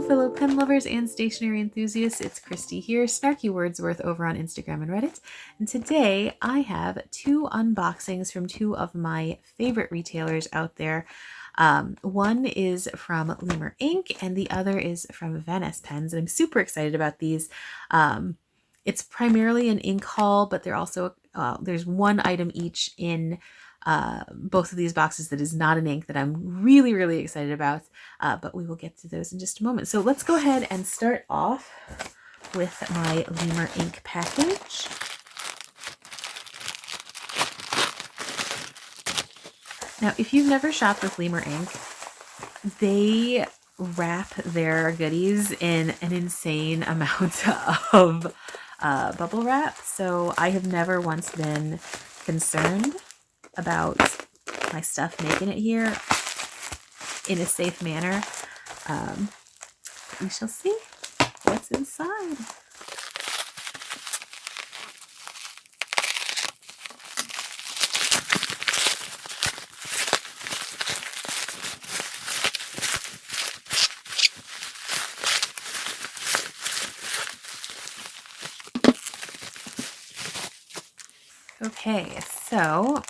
fellow pen lovers and stationery enthusiasts, it's Christy here, Snarky Wordsworth over on Instagram and Reddit, and today I have two unboxings from two of my favorite retailers out there. One is from Lemur Ink and the other is from Vanness pens, and I'm super excited about these. It's primarily an ink haul, but they're also there's one item each in both of these boxes that is not an ink that I'm really excited about, but we will get to those in just a moment. So let's go ahead and start off with my Lemur Ink package. Now, if you've never shopped with Lemur Ink, they wrap their goodies in an insane amount of bubble wrap, so I have never once been concerned about my stuff making it here in a safe manner. We shall see what's inside. Okay, so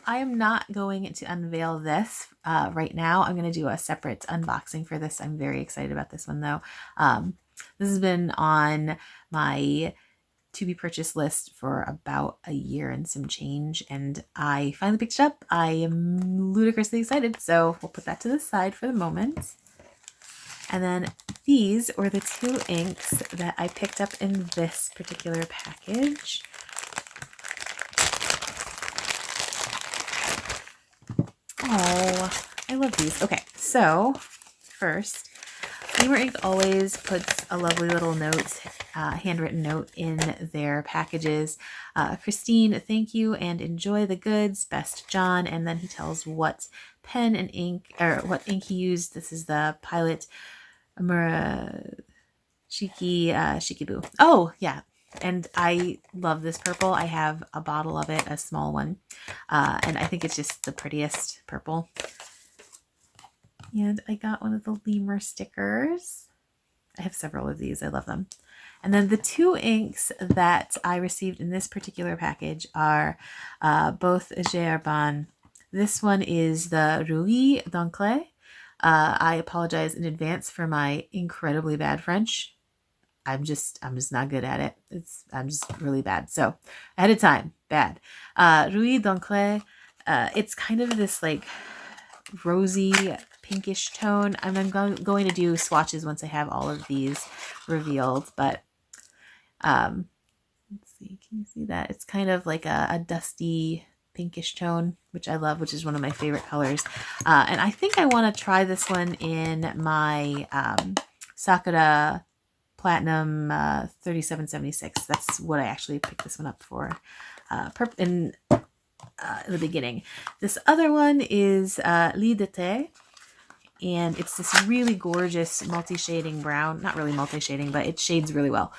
I am not going to unveil this right now. I'm going to do a separate unboxing for this. I'm very excited about this one though. This has been on my to be purchased list for about a year and some change, and I finally picked it up. I am ludicrously excited, so we'll put that to the side for the moment. And then these are the two inks that I picked up in this particular package. Oh, I love these. Okay, so first, Lemur Ink always puts a lovely little note, handwritten note in their packages. Christine, thank you and enjoy the goods. Best John. And then he tells what pen and ink, or what ink he used. This is the Pilot Shikiboo. Oh, yeah. And I love this purple. I have a bottle of it, a small one. And I think it's just the prettiest purple. And I got one of the Lemur stickers. I have several of these. I love them. And then the two inks that I received in this particular package are both j.herbin. This one is the Rouille d'Encre. I apologize in advance for my incredibly bad French. I'm just not good at it. I'm just really bad. So ahead of time, bad. Rouille d'Encre, it's kind of this like rosy pinkish tone. I'm going to do swatches once I have all of these revealed, but let's see, can you see that? It's kind of like a dusty pinkish tone, which I love, which is one of my favorite colors. And I think I want to try this one in my Sakura Platinum 3776. That's what I actually picked this one up for in the beginning. This other one is Lie d'été, and it's this really gorgeous multi-shading brown. Not really multi-shading, but it shades really well.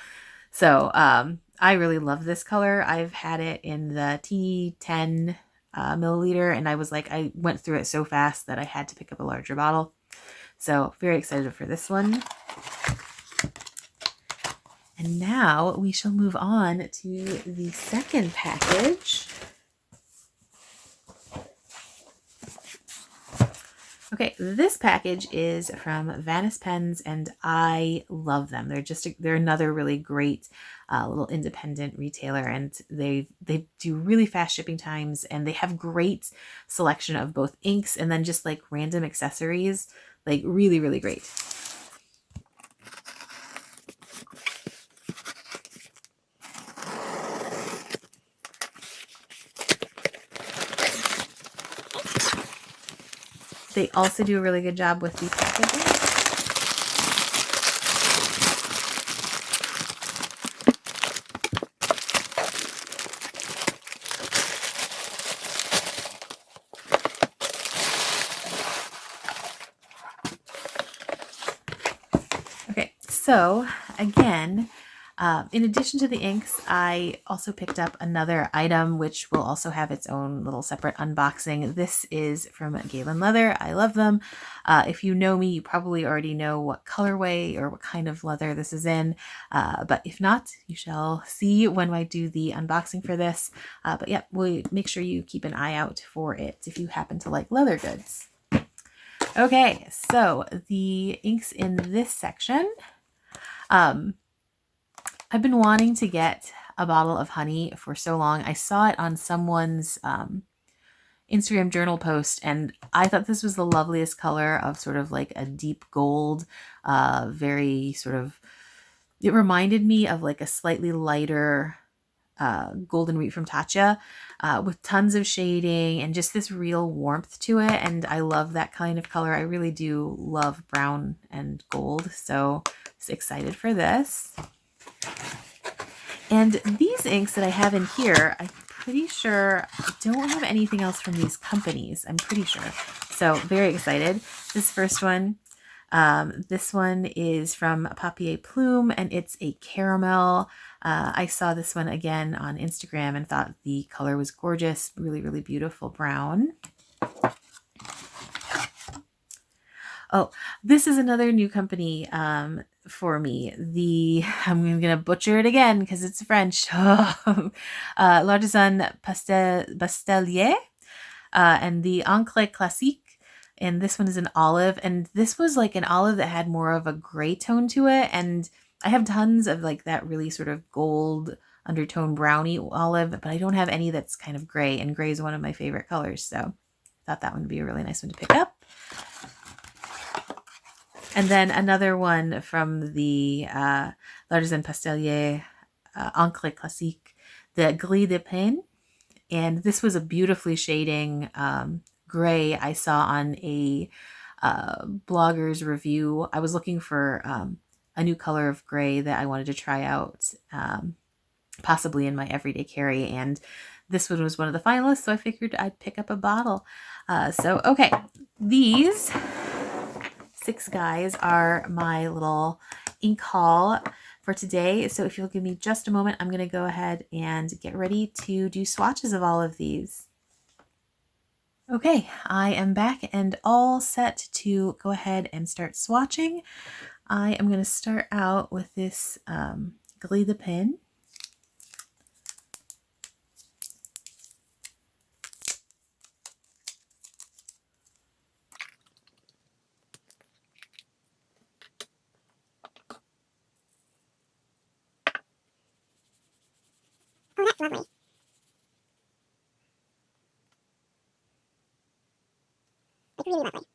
So I really love this color. I've had it in the T10 milliliter, and I went through it so fast that I had to pick up a larger bottle. So very excited for this one. And now we shall move on to the second package. Okay, this package is from Vanness pens, and I love them. They're another really great little independent retailer, and they do really fast shipping times, and they have great selection of both inks and then just like random accessories, like really great. They also do a really good job with the packaging. Okay, so again, In addition to the inks, I also picked up another item which will also have its own little separate unboxing. This is from Galen Leather. I love them. If you know me, you probably already know what colorway or what kind of leather this is in. But if not, you shall see when I do the unboxing for this. But yeah, we'll make sure you keep an eye out for it if you happen to like leather goods. Okay, so the inks in this section. I've been wanting to get a bottle of honey for so long. I saw it on someone's Instagram journal post, and I thought this was the loveliest color of sort of like a deep gold, very sort of, it reminded me of like a slightly lighter golden wheat from Tatcha with tons of shading and just this real warmth to it. And I love that kind of color. I really do love brown and gold. So I'm excited for this. And these inks that I have in here, I'm pretty sure I don't have anything else from these companies. I'm pretty sure. So very excited. This first one, this one is from Papier Plume, and it's a caramel. I saw this one again on Instagram and thought the color was gorgeous. Really, really beautiful brown. Oh, this is another new company for me. I'm going to butcher it again because it's French. L'Artisan Pastellier and the Encre Classique. And this one is an olive. And this was like an olive that had more of a gray tone to it. And I have tons of like that really sort of gold undertone brownie olive, but I don't have any that's kind of gray. And gray is one of my favorite colors. So I thought that one would be a really nice one to pick up. And then another one from the L'Artisan Pastellier Encre Classique, the Gris de Payne. And this was a beautifully shading gray I saw on a blogger's review. I was looking for a new color of gray that I wanted to try out, possibly in my everyday carry. And this one was one of the finalists, so I figured I'd pick up a bottle. Okay, these 6 guys are my little ink haul for today. So if you'll give me just a moment, I'm going to go ahead and get ready to do swatches of all of these. Okay, I am back and all set to go ahead and start swatching. I am going to start out with this Gris de Payne. Oh, that's lovely. It's really lovely.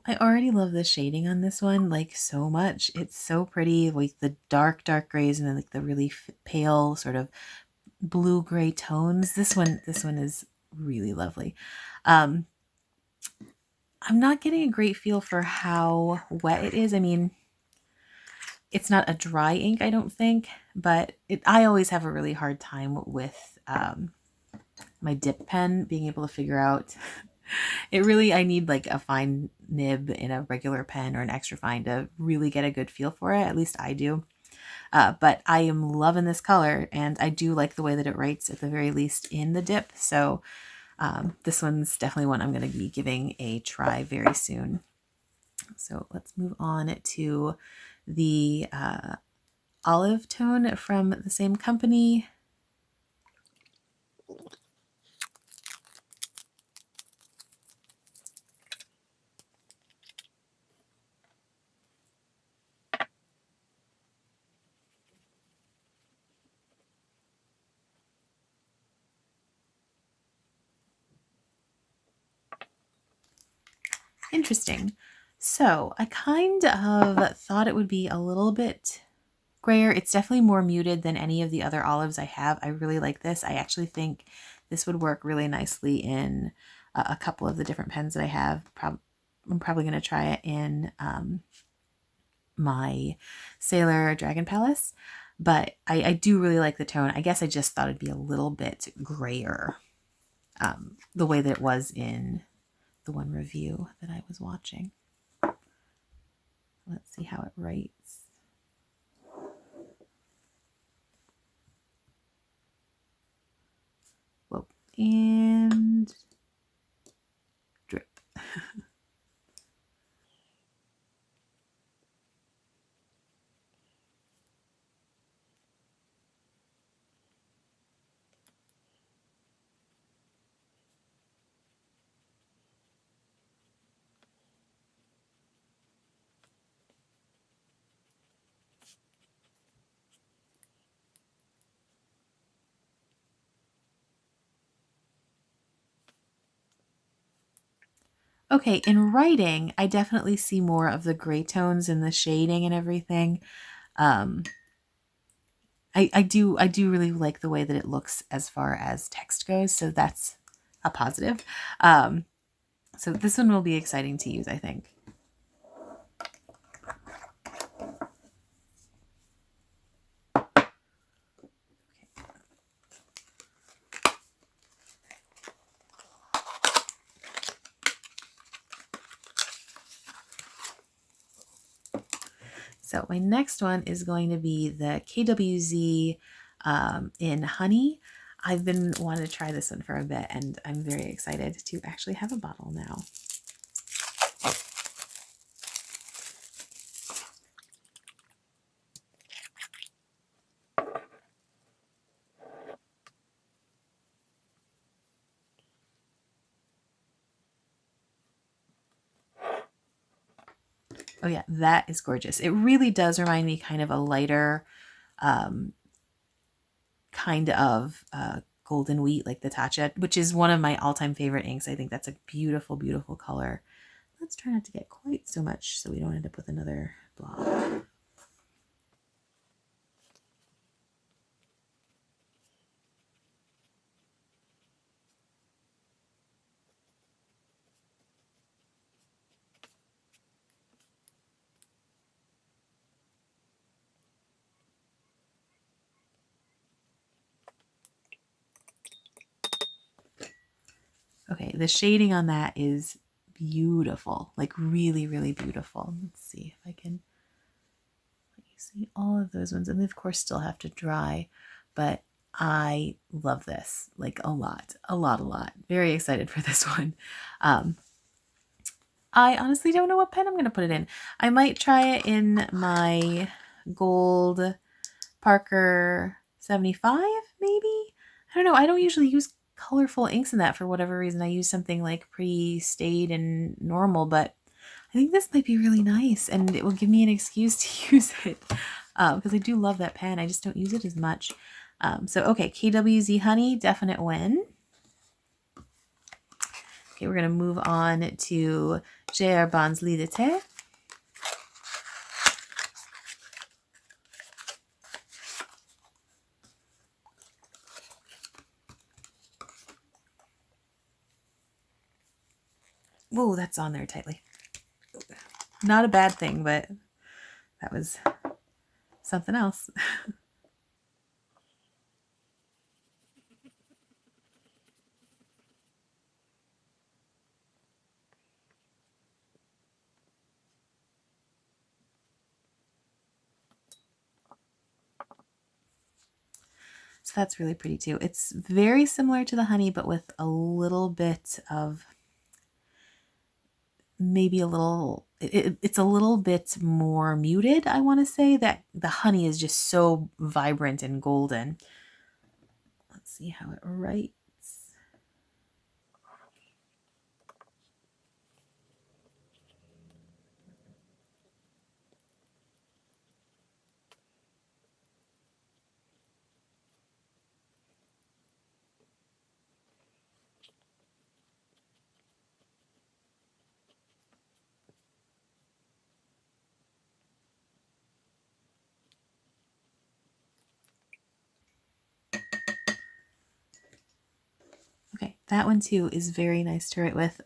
I already love the shading on this one, like, so much. It's so pretty, like the dark grays and then like the really pale sort of blue gray tones. This one is really lovely. I'm not getting a great feel for how wet it is. I mean, it's not a dry ink, I don't think, but I always have a really hard time with my dip pen being able to figure out. I need like a fine nib in a regular pen or an extra fine to really get a good feel for it. At least I do. But I am loving this color, and I do like the way that it writes at the very least in the dip. So this one's definitely one I'm going to be giving a try very soon. So let's move on to the olive tone from the same company. Interesting. So I kind of thought it would be a little bit grayer. It's definitely more muted than any of the other olives I have. I really like this. I actually think this would work really nicely in a couple of the different pens that I have. I'm probably going to try it in my Sailor Dragon Palace, but I do really like the tone. I guess I just thought it'd be a little bit grayer, the way that it was in the one review that I was watching. Let's see how it writes. Whoa, and drip. Okay, in writing, I definitely see more of the gray tones in the shading and everything. I do really like the way that it looks as far as text goes, so that's a positive. So this one will be exciting to use, I think. So my next one is going to be the KWZ in Honey. I've been wanting to try this one for a bit, and I'm very excited to actually have a bottle now. Oh yeah, that is gorgeous. It really does remind me kind of a lighter kind of golden wheat, like the Tatcha, which is one of my all-time favorite inks. I think that's a beautiful, beautiful color. Let's try not to get quite so much so we don't end up with another blob. Okay, the shading on that is beautiful, like really, really beautiful. Let's see if I can let you see all of those ones. And they, of course, still have to dry, but I love this like a lot, a lot, a lot. Very excited for this one. I honestly don't know what pen I'm going to put it in. I might try it in my gold Parker 75, maybe? I don't know. I don't usually use colorful inks in that for whatever reason. I use something like pretty staid and normal, but I think this might be really nice and it will give me an excuse to use it because I do love that pen. I just don't use it as much. So, okay, KWZ Honey, definite win. Okay, we're going to move on to j.herbin's Lie d'été. Whoa, that's on there tightly. Not a bad thing, but that was something else. So that's really pretty too. It's very similar to the honey, but with a little bit of maybe a little, it's a little bit more muted, I want to say. That the honey is just so vibrant and golden. Let's see how it writes. that one too is very nice to write with.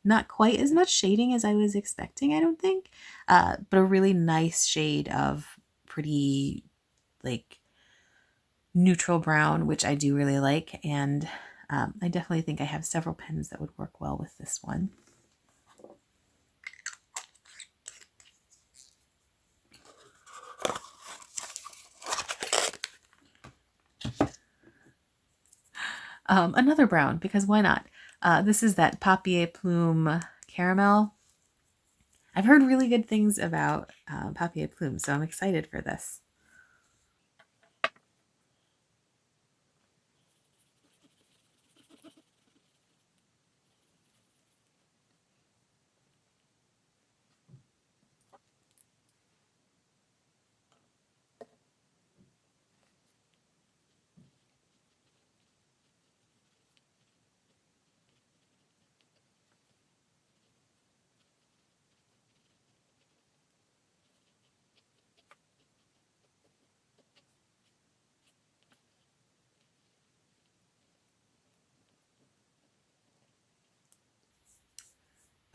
Not quite as much shading as I was expecting, I don't think, but a really nice shade of pretty like neutral brown, which I do really like. And I definitely think I have several pens that would work well with this one. Another brown, because why not? This is that Papier Plume Caramel. I've heard really good things about Papier Plume, so I'm excited for this.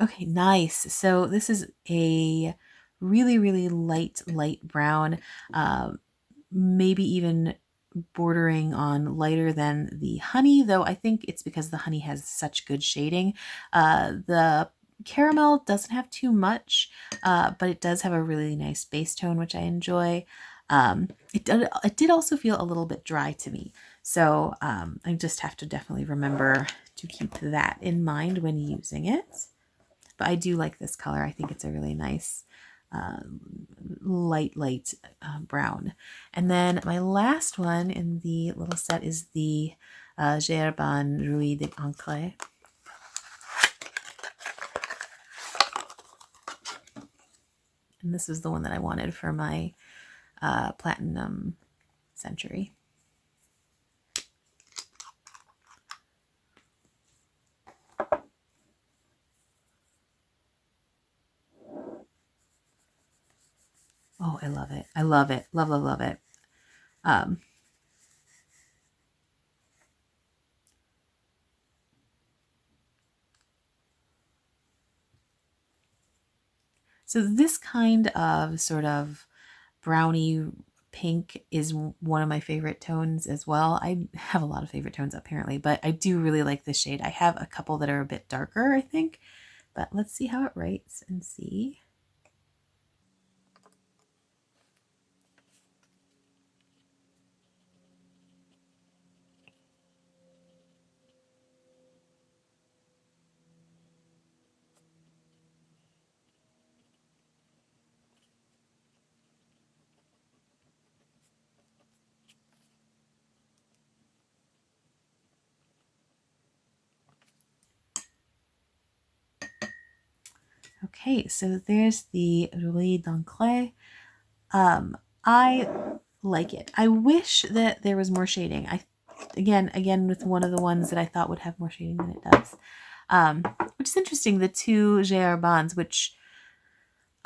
Okay, nice. So this is a really, really light brown, maybe even bordering on lighter than the honey, though I think it's because the honey has such good shading. The caramel doesn't have too much, but it does have a really nice base tone, which I enjoy. It did also feel a little bit dry to me, so I just have to definitely remember to keep that in mind when using it. But I do like this color. I think it's a really nice light brown. And then my last one in the little set is the Herbin Rouille de Encre. And this is the one that I wanted for my Platinum Century. Oh, I love it. I love it. Love, love, love it. So this kind of sort of brownie pink is one of my favorite tones as well. I have a lot of favorite tones apparently, but I do really like this shade. I have a couple that are a bit darker, I think, but let's see how it writes and see. Okay, so there's the Rouille d'Encre. I like it. I wish that there was more shading. Again with one of the ones that I thought would have more shading than it does. Which is interesting. The two j.herbins, which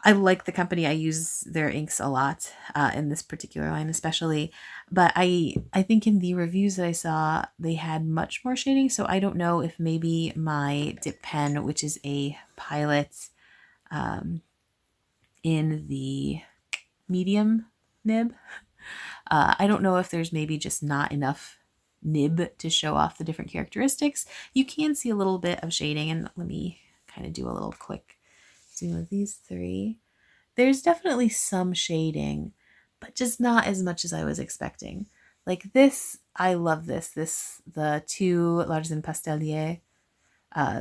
I like the company. I use their inks a lot in this particular line, especially. But I think in the reviews that I saw, they had much more shading. So I don't know if maybe my dip pen, which is a Pilot in the medium nib, I don't know if there's maybe just not enough nib to show off the different characteristics. You can see a little bit of shading, and let me kind of do a little quick zoom of these three. There's definitely some shading, but just not as much as I was expecting. Like this, I love this. The two L'Argent Pastellier,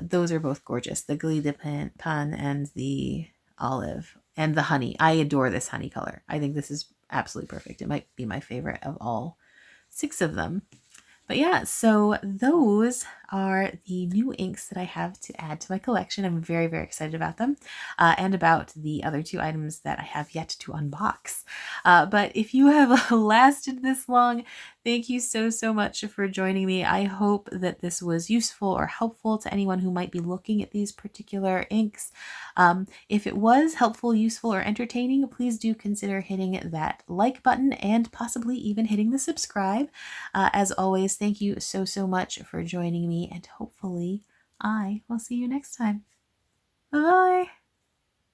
those are both gorgeous. The Gris de Pan and the olive and the honey. I adore this honey color. I think this is absolutely perfect. It might be my favorite of all 6 of them. But yeah, so those are the new inks that I have to add to my collection. I'm very, very excited about them and about the other 2 items that I have yet to unbox. But if you have lasted this long, Thank you so, so much for joining me. I hope that this was useful or helpful to anyone who might be looking at these particular inks. If it was helpful, useful, or entertaining, please do consider hitting that like button and possibly even hitting the subscribe. As always, thank you so, so much for joining me, and hopefully I will see you next time. Bye-bye.